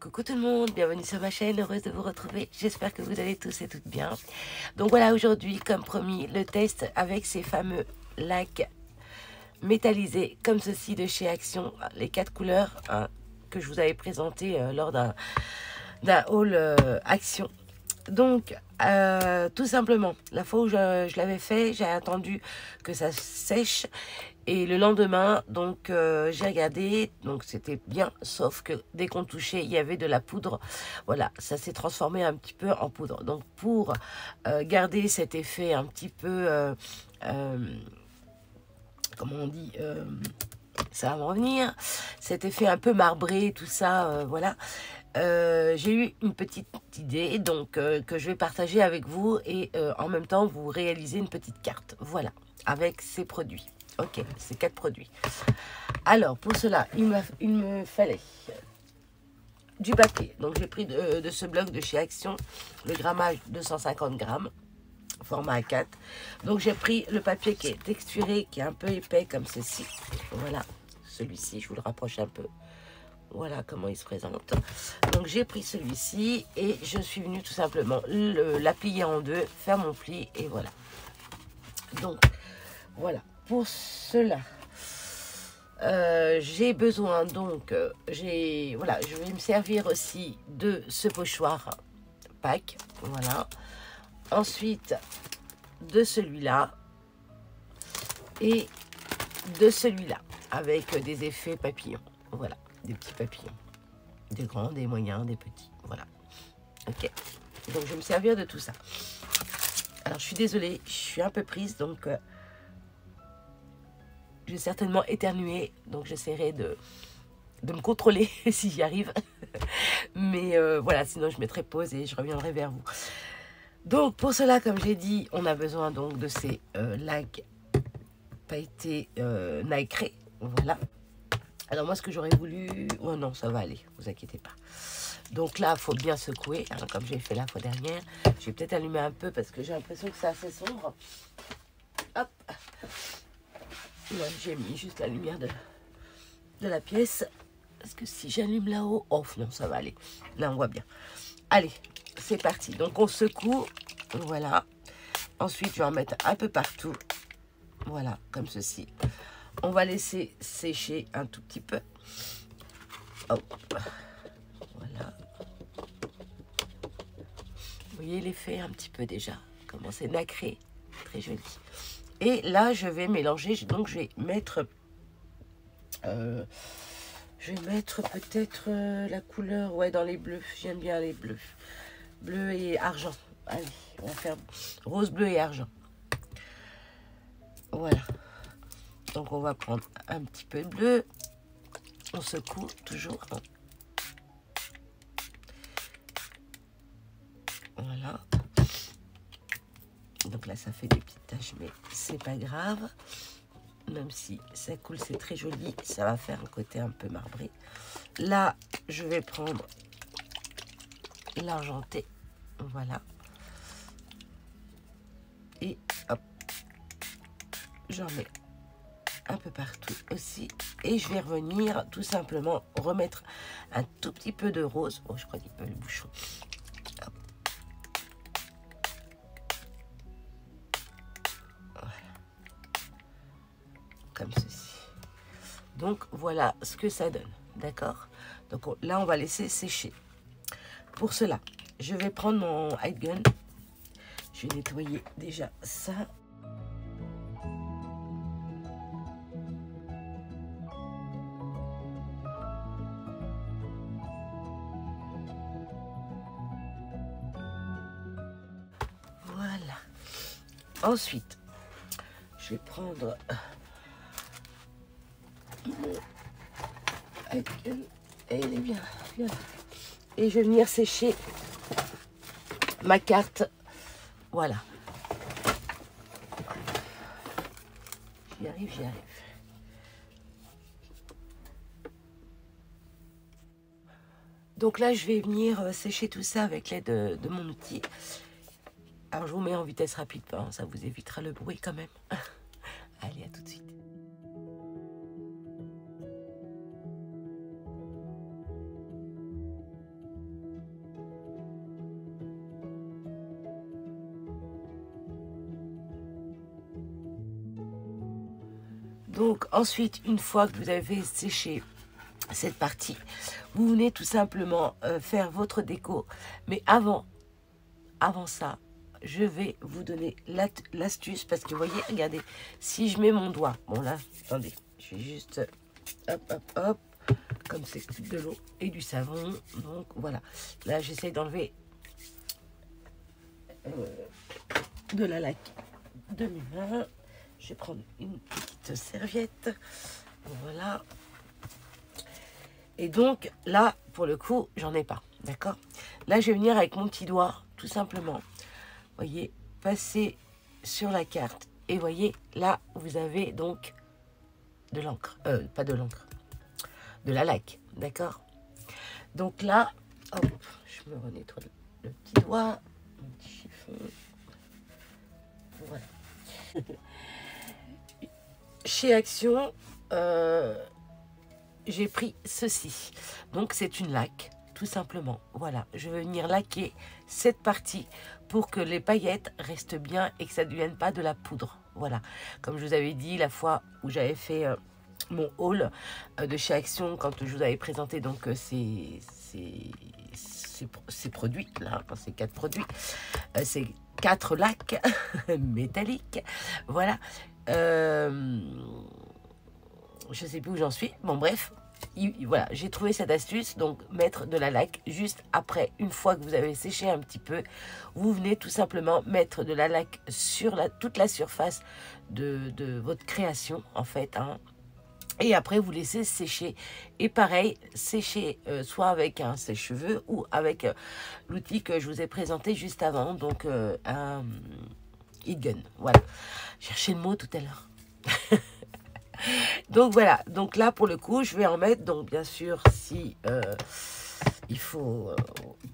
Coucou tout le monde, bienvenue sur ma chaîne, heureuse de vous retrouver, j'espère que vous allez tous et toutes bien. Donc voilà, aujourd'hui, comme promis, le test avec ces fameux lacs métallisés comme ceci de chez Action, les 4 couleurs hein, que je vous avais présenté lors d'un haul Action. Donc, tout simplement, la fois où je l'avais fait, j'ai attendu que ça sèche. Et le lendemain, donc, j'ai regardé, donc c'était bien, sauf que dès qu'on touchait, il y avait de la poudre. Voilà, ça s'est transformé un petit peu en poudre. Donc, pour garder cet effet un petit peu, comment on dit, ça va me revenir, cet effet un peu marbré, tout ça, voilà. J'ai eu une petite idée donc que je vais partager avec vous et en même temps vous réalisez une petite carte, voilà, avec ces produits. Ok, ces 4 produits. Alors pour cela, il me fallait du papier. Donc j'ai pris de ce bloc de chez Action, le grammage 250 grammes, format A4. Donc j'ai pris le papier qui est texturé, qui est un peu épais comme ceci. Voilà, celui-ci, je vous le rapproche un peu. Voilà comment il se présente. Donc j'ai pris celui-ci et je suis venue tout simplement la plier en deux, faire mon pli et voilà. Donc voilà, pour cela, j'ai besoin donc, voilà, je vais me servir aussi de ce pochoir pack, voilà. Ensuite de celui-là et de celui-là avec des effets papillons, voilà. Des petits papillons, des grands, des moyens, des petits, voilà. Ok, donc je vais me servir de tout ça. Alors je suis désolée, je suis un peu prise, donc je vais certainement éternuer, donc j'essaierai de me contrôler si j'y arrive. Mais voilà, sinon je mettrai pause et je reviendrai vers vous. Donc pour cela, comme j'ai dit, on a besoin donc de ces lacs pailletés nacrés, voilà. Alors moi, ce que j'aurais voulu... Oh non, ça va aller, vous inquiétez pas. Donc là, il faut bien secouer, hein, comme j'ai fait la fois dernière. Je vais peut-être allumer un peu parce que j'ai l'impression que c'est assez sombre. Hop. J'ai mis juste la lumière de la pièce. Parce que si j'allume là-haut... Oh non, ça va aller. Là, on voit bien. Allez, c'est parti. Donc on secoue, voilà. Ensuite, je vais en mettre un peu partout. Voilà, comme ceci. On va laisser sécher un tout petit peu. Hop. Voilà. Vous voyez l'effet un petit peu déjà. Comment c'est nacré. Très joli. Et là, je vais mélanger. Donc, je vais mettre... peut-être la couleur... Ouais, dans les bleus. J'aime bien les bleus. Bleu et argent. Allez, on va faire rose, bleu et argent. Voilà. Donc, on va prendre un petit peu de bleu. On secoue toujours. Voilà. Donc là, ça fait des petites taches, mais c'est pas grave. Même si ça coule, c'est très joli. Ça va faire un côté un peu marbré. Là, je vais prendre l'argenté. Voilà. Et hop. J'en mets un peu partout aussi. Et je vais revenir tout simplement remettre un tout petit peu de rose. Oh, je crois qu'il peut le bouchon. Hop. Voilà. Comme ceci. Donc voilà ce que ça donne. D'accord? Donc là, on va laisser sécher. Pour cela, je vais prendre mon hide gun. Je vais nettoyer déjà ça. Voilà. Ensuite, je vais prendre mon hide gun. Et il est bien, bien. Et je vais venir sécher ma carte. Voilà. J'y arrive, j'y arrive. Donc là, je vais venir sécher tout ça avec l'aide de mon outil. Alors, je vous mets en vitesse rapide, hein, ça vous évitera le bruit quand même. Allez, à tout de suite. Donc ensuite, une fois que vous avez séché cette partie, vous venez tout simplement faire votre déco. Mais avant ça, je vais vous donner l'astuce, parce que vous voyez, regardez, si je mets mon doigt, bon là, attendez, je vais juste, hop, hop, hop, comme c'est de l'eau et du savon, donc voilà, là j'essaye d'enlever de la laque de mes mains. Je vais prendre une petite serviette, voilà, et donc là, pour le coup, j'en ai pas, d'accord? Là, je vais venir avec mon petit doigt, tout simplement, voyez, passer sur la carte. Et voyez, là, vous avez donc de l'encre. Pas de l'encre. De la laque, d'accord? Donc là, hop, je me renettoie le petit doigt. Mon petit chiffon. Voilà. Chez Action, j'ai pris ceci. Donc, c'est une laque. Tout simplement, voilà, je vais venir laquer cette partie pour que les paillettes restent bien et que ça ne devienne pas de la poudre. Voilà, comme je vous avais dit la fois où j'avais fait mon haul de chez Action, quand je vous avais présenté donc ces produits là, enfin, ces 4 produits, ces 4 lacs métalliques, voilà. Je sais plus où j'en suis, bon bref. Voilà, j'ai trouvé cette astuce, donc mettre de la laque juste après, une fois que vous avez séché un petit peu, vous venez tout simplement mettre de la laque sur toute la surface de votre création, en fait, hein. Et après, vous laissez sécher. Et pareil, sécher soit avec un sèche-cheveux ou avec l'outil que je vous ai présenté juste avant, donc un heat gun. Voilà, cherchez le mot tout à l'heure. Donc voilà, donc là pour le coup je vais en mettre, donc bien sûr si il faut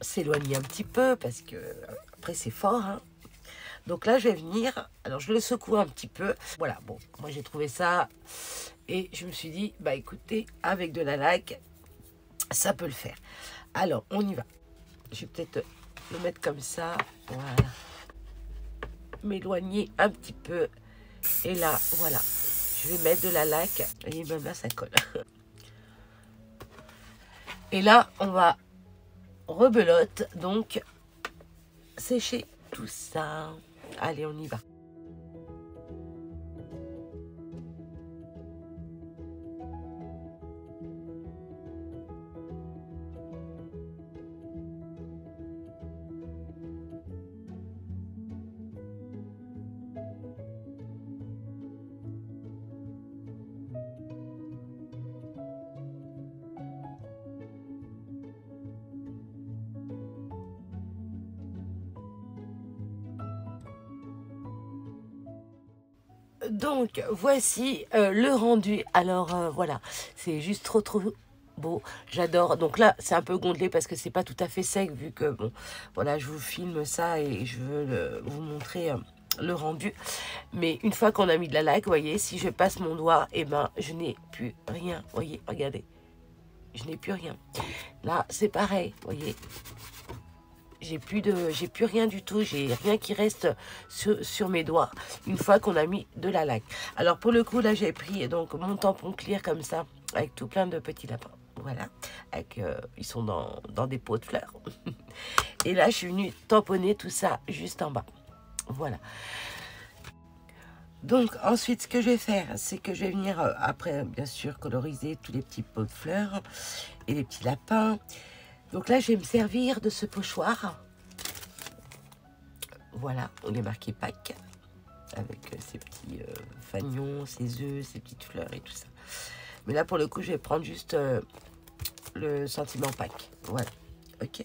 s'éloigner un petit peu parce que après c'est fort, hein. Donc là je vais venir, alors je le secoue un petit peu, voilà, bon moi j'ai trouvé ça et je me suis dit bah écoutez, avec de la laque ça peut le faire. Alors on y va, je vais peut-être le mettre comme ça, voilà, m'éloigner un petit peu et là voilà. Je vais mettre de la laque. Et même là, ça colle. Et là, on va rebelote. Donc, sécher tout ça. Allez, on y va. Donc, voici le rendu. Alors, voilà, c'est juste trop beau. J'adore. Donc là, c'est un peu gondelé parce que c'est pas tout à fait sec vu que, bon, voilà, je vous filme ça et je veux vous montrer le rendu. Mais une fois qu'on a mis de la laque, vous voyez, si je passe mon doigt, et ben, je n'ai plus rien. Vous voyez, regardez. Je n'ai plus rien. Là, c'est pareil, vous voyez. J'ai plus rien du tout, j'ai rien qui reste sur mes doigts une fois qu'on a mis de la laque. Alors pour le coup là j'ai pris donc mon tampon clear comme ça avec tout plein de petits lapins. Voilà, avec, ils sont dans des pots de fleurs. Et là je suis venue tamponner tout ça juste en bas. Voilà. Donc ensuite ce que je vais faire c'est que je vais venir après bien sûr coloriser tous les petits pots de fleurs et les petits lapins. Donc là, je vais me servir de ce pochoir. Voilà, on est marqué Pâques. Avec ses petits fanions, ses œufs, ses petites fleurs et tout ça. Mais là, pour le coup, je vais prendre juste le sentiment Pâques. Voilà, ok.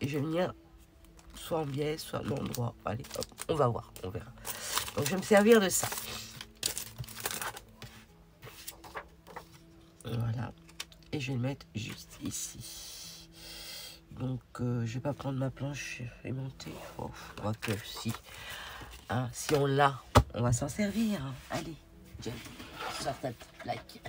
Et je vais venir soit en biais, soit en endroit. Allez, hop, on va voir, on verra. Donc, je vais me servir de ça. Voilà. Et je vais le mettre juste ici. Donc, je vais pas prendre ma planche aimantée. Oh, je crois que si. Hein, si on l'a, on va s'en servir. Allez, tiens, sors ta plaque.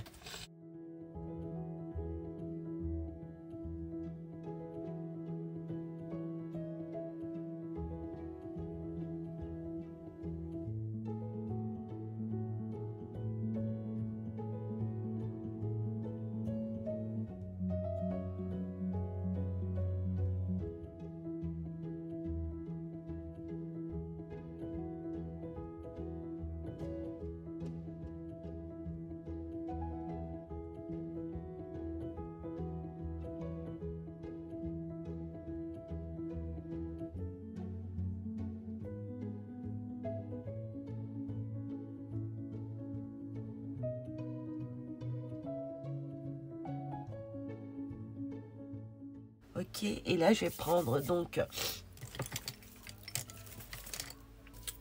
Ok, et là je vais prendre donc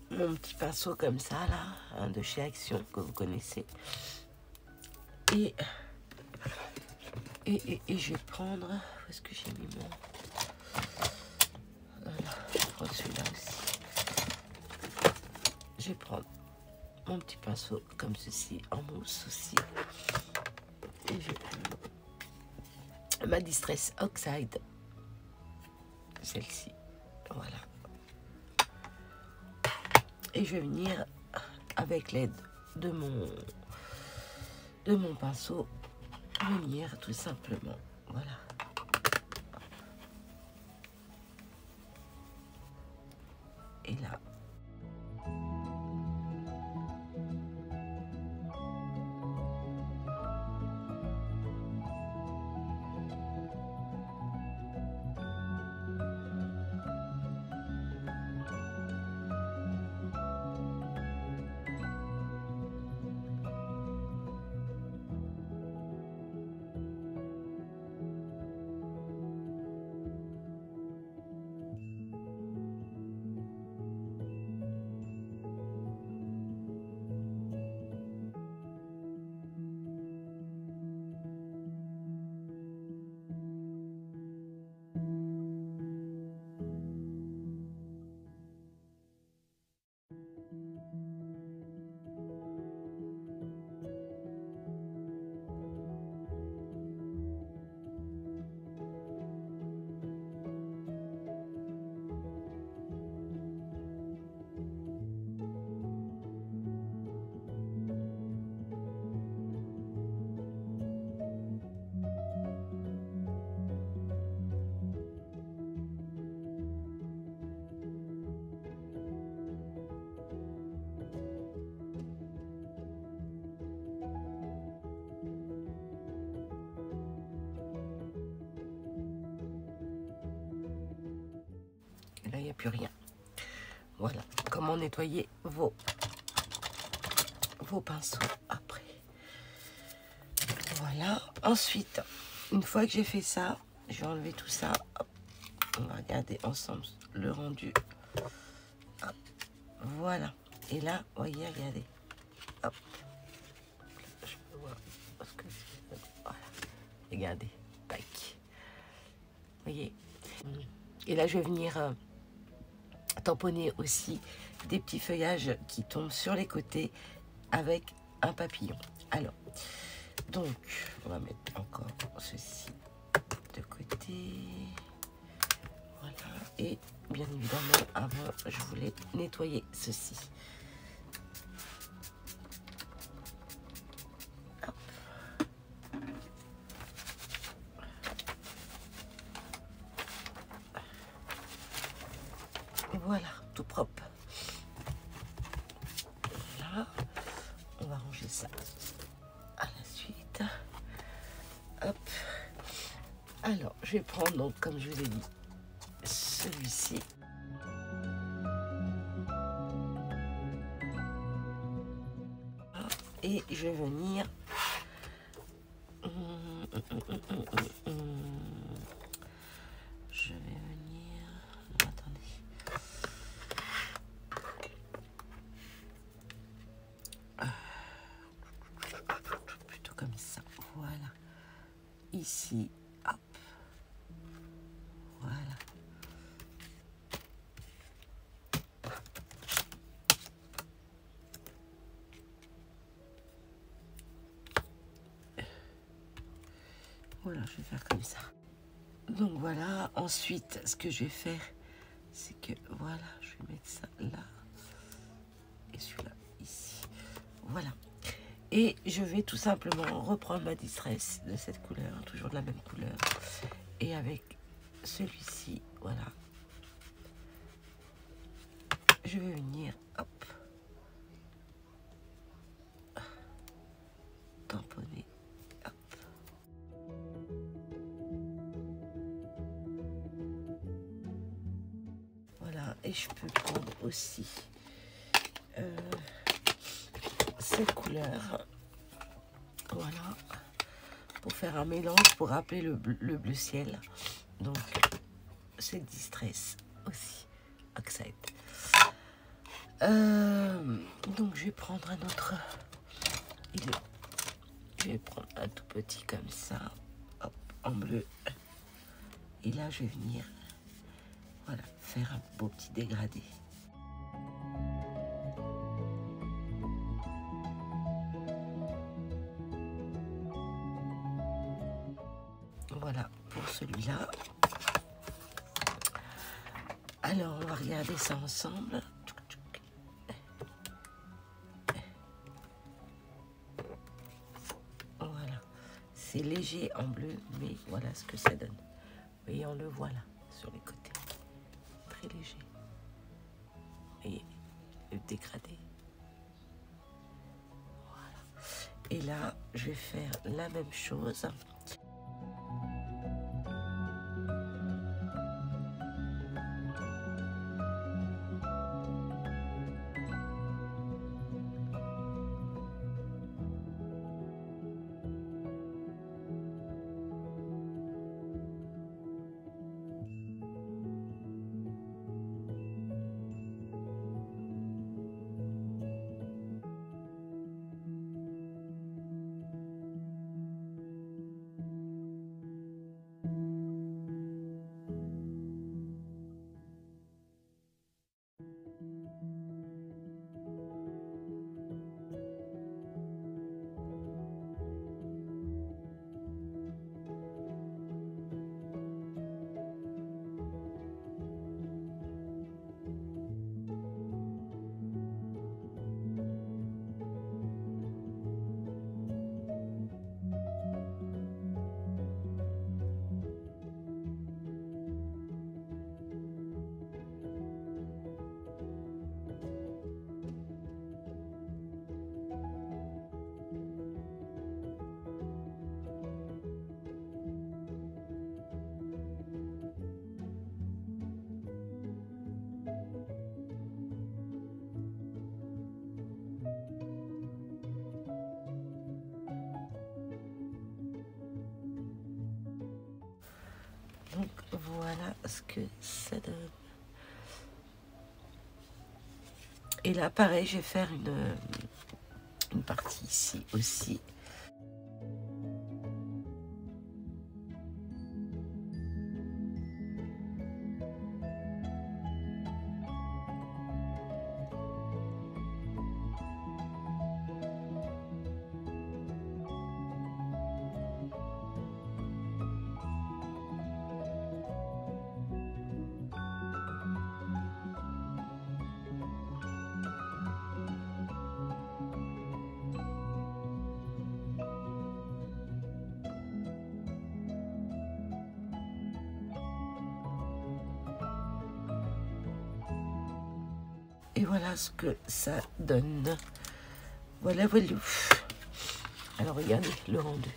mon petit pinceau comme ça là, hein, de chez Action que vous connaissez. Et je vais prendre, où est-ce que j'ai mis mon... Voilà, je prends celui-là aussi. Je vais prendre mon petit pinceau comme ceci, en mousse aussi. Et je vais prendre ma Distress Oxide, celle-ci, voilà. Et je vais venir avec l'aide de mon pinceau, venir tout simplement, voilà. Et là, il n'y a plus rien. Voilà comment nettoyer vos pinceaux après. Voilà, ensuite, une fois que j'ai fait ça, je vais enlever tout ça. Hop. On va regarder ensemble le rendu. Hop. Voilà, et là, voyez, regardez. Hop. Je peux voir parce que... Voilà, regardez, tac. Voyez. Et là, je vais venir tamponner aussi des petits feuillages qui tombent sur les côtés avec un papillon. Alors, donc, on va mettre encore ceci de côté. Voilà. Et bien évidemment, avant, je voulais nettoyer ceci. Hop. Et voilà, tout propre. Là, on va ranger ça à la suite. Hop. Alors, je vais prendre, donc, comme je vous ai dit, celui-ci. Et je vais venir... Je vais venir... Non, attendez. Plutôt comme ça. Voilà. Ici. Hop. Voilà. Voilà, je vais faire comme ça. Donc voilà, ensuite, ce que je vais faire, c'est que, voilà, je vais mettre ça là, et celui-là ici. Voilà. Et je vais tout simplement reprendre ma Distress de cette couleur, toujours de la même couleur. Et avec celui-ci, voilà. Je vais venir, hop, tamponner. Et je peux prendre aussi cette couleur, voilà, pour faire un mélange, pour rappeler le bleu ciel. Donc c'est distress aussi. Oxide. Donc je vais prendre un autre. Je vais prendre un tout petit comme ça. Hop, en bleu. Et là je vais venir, voilà, faire un beau petit dégradé. Voilà pour celui-là. Alors on va regarder ça ensemble. Voilà, c'est léger en bleu, mais voilà ce que ça donne. Vous voyez, on le voit là sur les côtés, très léger. Vous voyez le dégradé. Voilà. Et là je vais faire la même chose. Donc voilà ce que ça donne. Et là pareil, je vais faire une partie ici aussi. Et voilà ce que ça donne. Voilà, voilà. Alors regardez le rendu.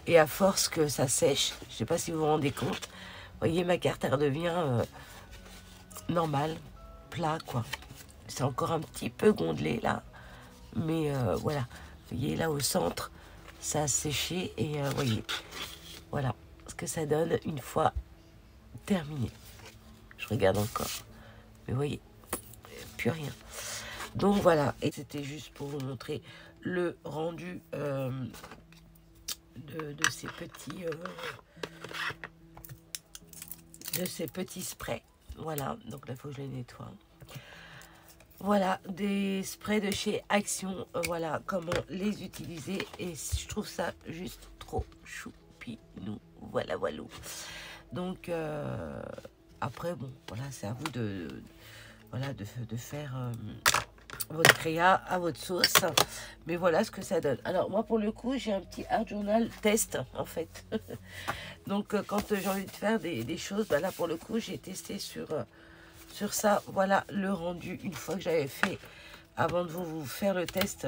Et à force que ça sèche, je ne sais pas si vous vous rendez compte, voyez, ma carte elle redevient normale, plat quoi. C'est encore un petit peu gondelé là, mais voilà. Vous voyez là au centre, ça a séché et voyez, voilà ce que ça donne une fois terminé. Je regarde encore, mais voyez, plus rien. Donc voilà, et c'était juste pour vous montrer le rendu de ces petits sprays. Voilà, donc là il faut que je les nettoie. Voilà, des sprays de chez Action, voilà comment les utiliser, et je trouve ça juste trop choupinou. Voilà, voilà. Donc après, bon, voilà, c'est à vous de faire votre créa à votre sauce, mais voilà ce que ça donne. Alors moi pour le coup j'ai un petit art journal test en fait. Donc quand j'ai envie de faire des choses, bah là pour le coup j'ai testé sur ça. Voilà le rendu une fois que j'avais fait. Avant de vous faire le test,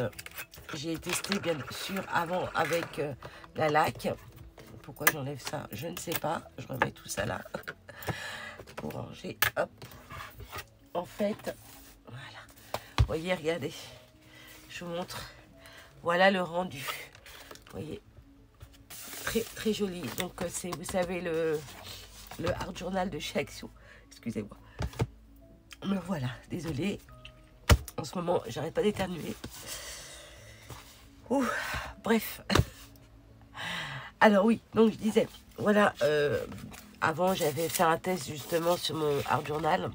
j'ai testé bien sûr avant avec la laque. Pourquoi j'enlève ça, je ne sais pas. Je remets tout ça là pour ranger. Hop, en fait voilà, vous voyez, regardez, je vous montre, voilà le rendu, vous voyez, très très joli. Donc c'est, vous savez, le Art Journal de chez Action. Excusez-moi. Me voilà, désolée. En ce moment, j'arrête pas d'éternuer. Bref. Alors oui, donc je disais, voilà, avant j'avais fait un test justement sur mon Art Journal.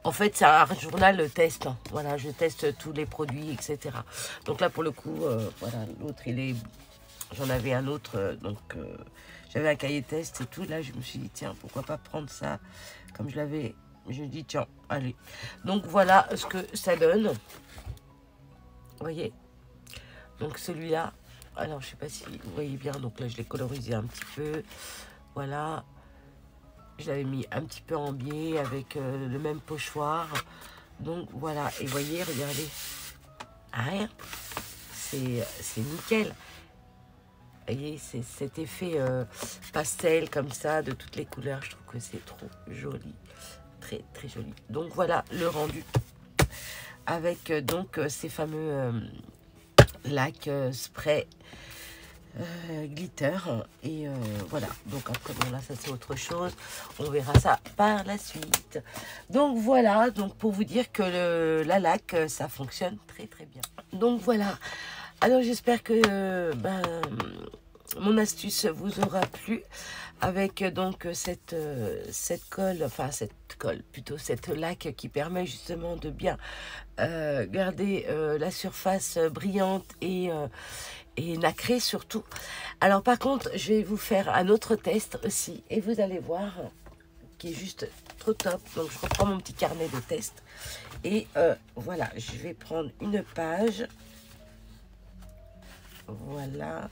En fait, c'est un Art Journal test. Hein. Voilà, je teste tous les produits, etc. Donc là, pour le coup, voilà, l'autre, il est... J'en avais un autre, j'avais un cahier test et tout. Là, je me suis dit, tiens, pourquoi pas prendre ça comme je l'avais. Je me dis, tiens, allez. Donc voilà ce que ça donne. Vous voyez? Donc celui-là, alors je sais pas si vous voyez bien. Donc là, je l'ai colorisé un petit peu. Voilà. Je l'avais mis un petit peu en biais avec le même pochoir. Donc voilà. Et vous voyez, regardez. Ah, c'est nickel. Vous voyez, c'est cet effet pastel comme ça, de toutes les couleurs. Je trouve que c'est trop joli. Très, très joli. Donc voilà le rendu. Avec donc ces fameux lacs spray glitter. Et voilà. Donc après, bon là, ça c'est autre chose. On verra ça par la suite. Donc voilà. Donc pour vous dire que la laque, ça fonctionne très, très bien. Donc voilà. Alors j'espère que mon astuce vous aura plu avec donc cette colle, enfin cette colle, plutôt cette laque qui permet justement de bien garder la surface brillante et nacrée surtout. Alors par contre, je vais vous faire un autre test aussi et vous allez voir qui est juste trop top. Donc je reprends mon petit carnet de test et voilà, je vais prendre une page. Voilà,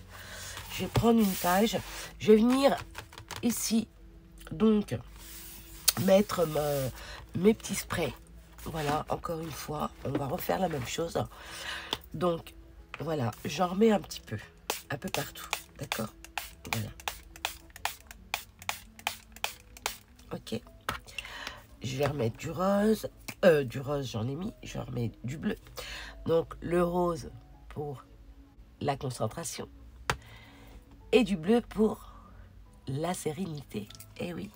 je vais prendre une page, je vais venir ici, donc, mettre mes petits sprays. Voilà, encore une fois, on va refaire la même chose. Donc, voilà, j'en remets un petit peu, un peu partout, d'accord? Voilà. Ok. Je vais remettre du rose j'en ai mis, je remets du bleu. Donc, le rose pour la concentration et du bleu pour la sérénité. Et oui.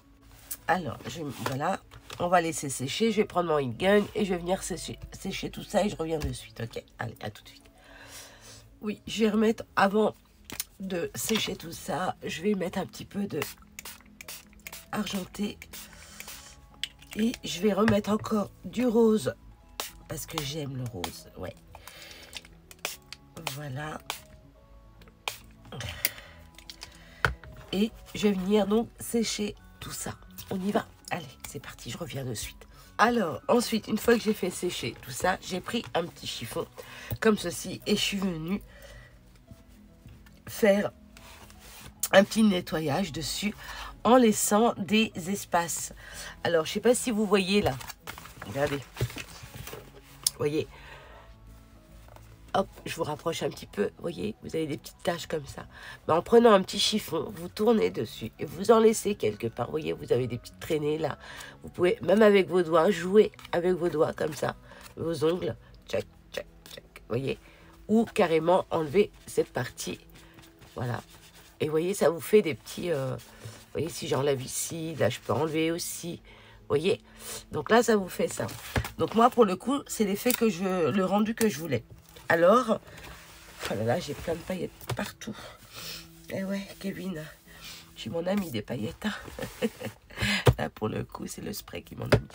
Alors, voilà, on va laisser sécher. Je vais prendre mon heat gun et je vais venir sécher tout ça et je reviens de suite. Ok, allez, à tout de suite. Oui, je vais remettre, avant de sécher tout ça, je vais mettre un petit peu de argenté et je vais remettre encore du rose parce que j'aime le rose. Ouais. Voilà. Et je vais venir donc sécher tout ça. On y va. Allez, c'est parti, je reviens de suite. Alors, ensuite, une fois que j'ai fait sécher tout ça, j'ai pris un petit chiffon comme ceci et je suis venue faire un petit nettoyage dessus en laissant des espaces. Alors, je sais pas si vous voyez là. Regardez. Vous voyez. Hop, je vous rapproche un petit peu. Vous voyez, vous avez des petites taches comme ça. Mais en prenant un petit chiffon, vous tournez dessus et vous en laissez quelque part. Vous voyez, vous avez des petites traînées là. Vous pouvez, même avec vos doigts, jouer avec vos doigts comme ça. Vos ongles. Tchac, tchac, tchac. Vous voyez. Ou carrément enlever cette partie. Voilà. Et vous voyez, ça vous fait des petits... vous voyez, si j'enlève ici, là, je peux enlever aussi. Vous voyez. Donc là, ça vous fait ça. Donc moi, pour le coup, c'est l'effet que le rendu que je voulais. Alors, oh là là, j'ai plein de paillettes partout. Eh ouais, Kevin, je suis mon ami des paillettes. Hein. Là, pour le coup, c'est le spray qui m'en a mis.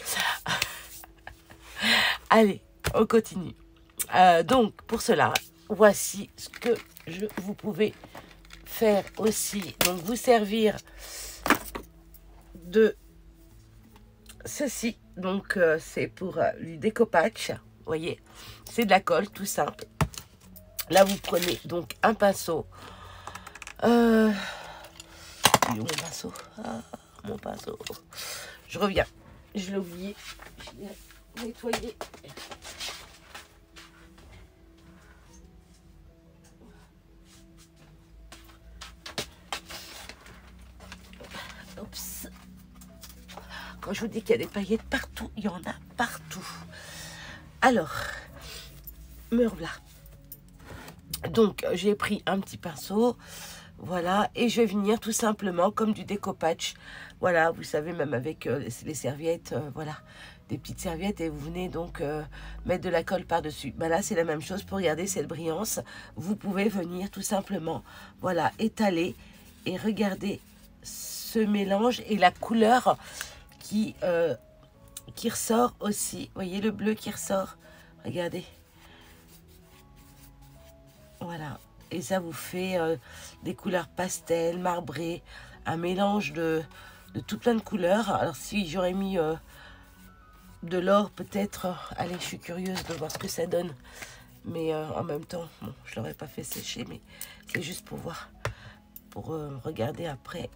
Allez, on continue. Donc, pour cela, voici ce que vous pouvez faire aussi. Donc, vous servir de ceci. Donc, c'est pour du découpage. Vous voyez, c'est de la colle, tout simple. Là, vous prenez donc un pinceau. Il est où mon pinceau? Ah, mon pinceau. Je reviens. Je l'ai oublié. Je l'ai nettoyé. Oups. Quand je vous dis qu'il y a des paillettes partout, il y en a partout. Alors, me revoilà. Donc, j'ai pris un petit pinceau. Voilà, et je vais venir tout simplement comme du découpage. Voilà, vous savez, même avec les serviettes, voilà, des petites serviettes, et vous venez donc mettre de la colle par-dessus. Ben là, c'est la même chose pour garder cette brillance. Vous pouvez venir tout simplement, voilà, étaler et regarder ce mélange et la couleur qui ressort aussi. Vous voyez le bleu qui ressort? Regardez. Voilà. Et ça vous fait des couleurs pastel, marbré, un mélange de tout plein de couleurs. Alors si j'aurais mis de l'or, peut-être, allez, je suis curieuse de voir ce que ça donne. Mais en même temps, bon, je l'aurais pas fait sécher, mais c'est juste pour voir, pour regarder après.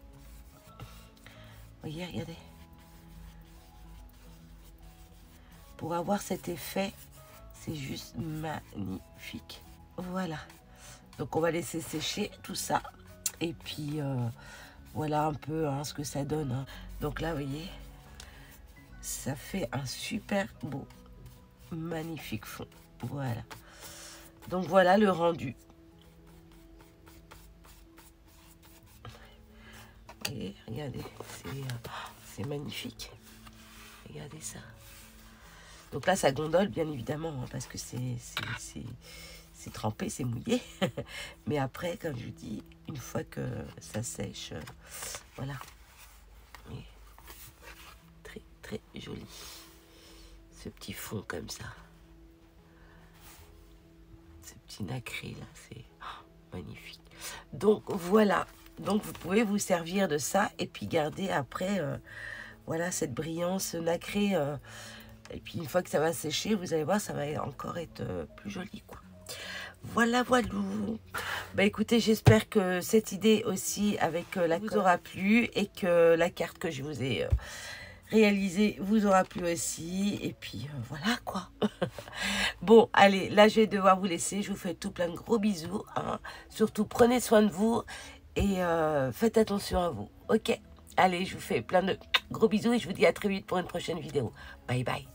Voyez, regardez. Pour avoir cet effet, c'est juste magnifique. Voilà. Donc on va laisser sécher tout ça. Et puis voilà un peu hein, ce que ça donne. Hein. Donc là, vous voyez, ça fait un super beau, magnifique fond. Voilà. Donc voilà le rendu. Vous voyez, regardez, c'est magnifique. Regardez ça. Donc là, ça gondole, bien évidemment, hein, parce que c'est trempé, c'est mouillé. Mais après, comme je vous dis, une fois que ça sèche, voilà. Et très, très joli. Ce petit fond comme ça. Ce petit nacré, là, c'est magnifique. Donc, voilà. Donc, vous pouvez vous servir de ça et puis garder après, voilà, cette brillance nacrée. Et puis une fois que ça va sécher, vous allez voir, ça va encore être plus joli, quoi. Voilà, voilà. Bah écoutez, j'espère que cette idée aussi avec la vous aura plu et que la carte que je vous ai réalisée vous aura plu aussi. Et puis voilà, quoi. Bon, allez, là je vais devoir vous laisser. Je vous fais tout plein de gros bisous. Hein. Surtout, prenez soin de vous et faites attention à vous. Ok? Allez, je vous fais plein de gros bisous et je vous dis à très vite pour une prochaine vidéo. Bye bye.